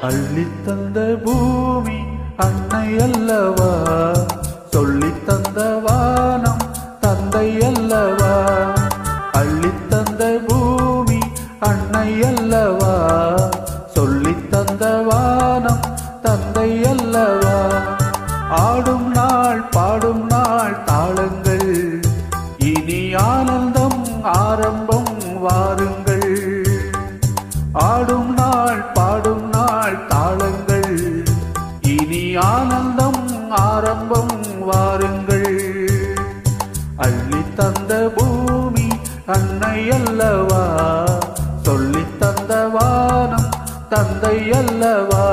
அள்ளித்தந்த பூமி அன்னை அல்லவா, சொல்லித்தந்த வானம் தந்தை அல்லவா. அள்ளித்தந்த பூமி அன்னை அல்லவா, சொல்லித்தந்த வானம் தந்தை அல்லவா. ஆடும் நாள் பாடும் நாள் தாளங்கள், இனி ஆனந்தம் ஆரம்பம் வாருங்கள். ஆடும் நாள் பாடும் நாள் தாளங்கள், இனி ஆனந்தம் ஆரம்பம் வாருங்கள். அள்ளித்தந்த பூமி அன்னை அல்லவா, சொல்லித்தந்த வானம் தந்தை அல்லவா.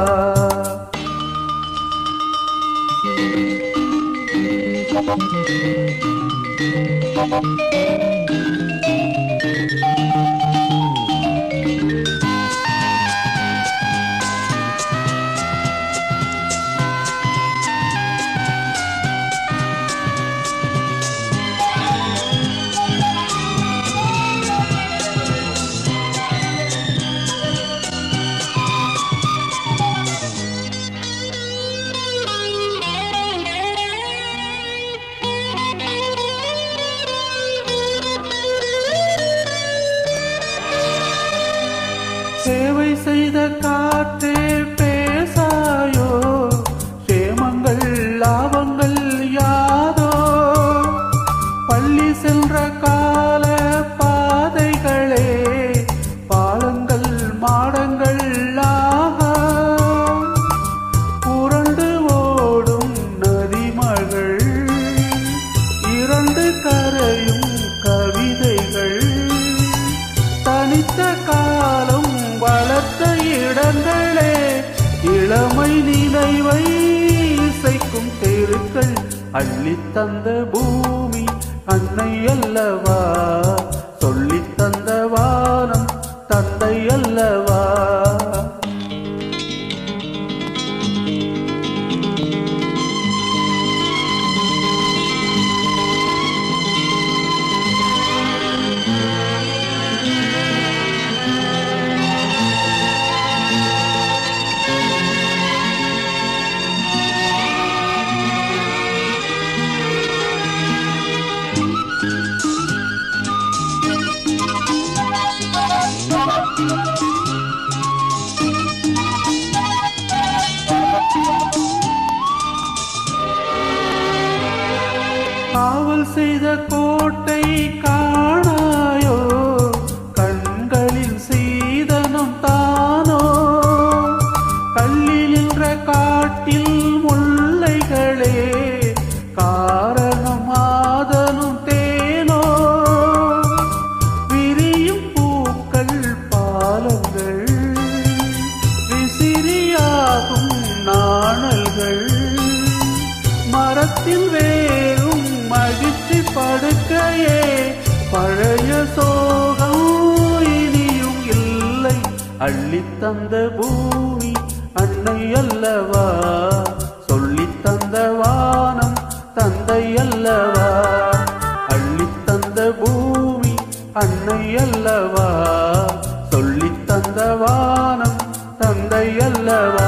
சேவை செய்த காற்றே பேசாயோ, சேமங்கள் லாபங்கள் யாதோ. பள்ளி சென்ற கால பாதைகளே, பாலங்கள் மாடங்கள் ஆகா. புரண்டு ஓடும் நதிமகள், இரண்டு கரையும் கவிதைகள். தனித்த காலம் வளர்த்த இடங்களே, இளமை நினைவை இசைக்கும் தெருக்கள். அள்ளித்தந்த பூமி அன்னை அல்லவா, சொல்லித்தந்த வானம் தந்தை அல்லவா. காவல் செய்த கோட்டை காணாயோ, கண்களில் சீதனம் தானோ. கல்லில் நின்ற காட்டில் முல்லைகளே, காரணம் ஆதனும் தேனோ. விரியும் பூக்கள் பாலங்கள், விசிறியாகும் நாணல்கள். மரத்தில் வேறும் மகிழ்ச்சி படுக்கையே, பழைய சோகம் இனியும் இல்லை. அள்ளித்தந்த பூமி அன்னை அல்லவா, சொல்லித்தந்த வானம் தந்தை அல்லவா. அள்ளித்தந்த பூமி அன்னை அல்லவா, சொல்லித்தந்த வானம் தந்தை அல்லவா.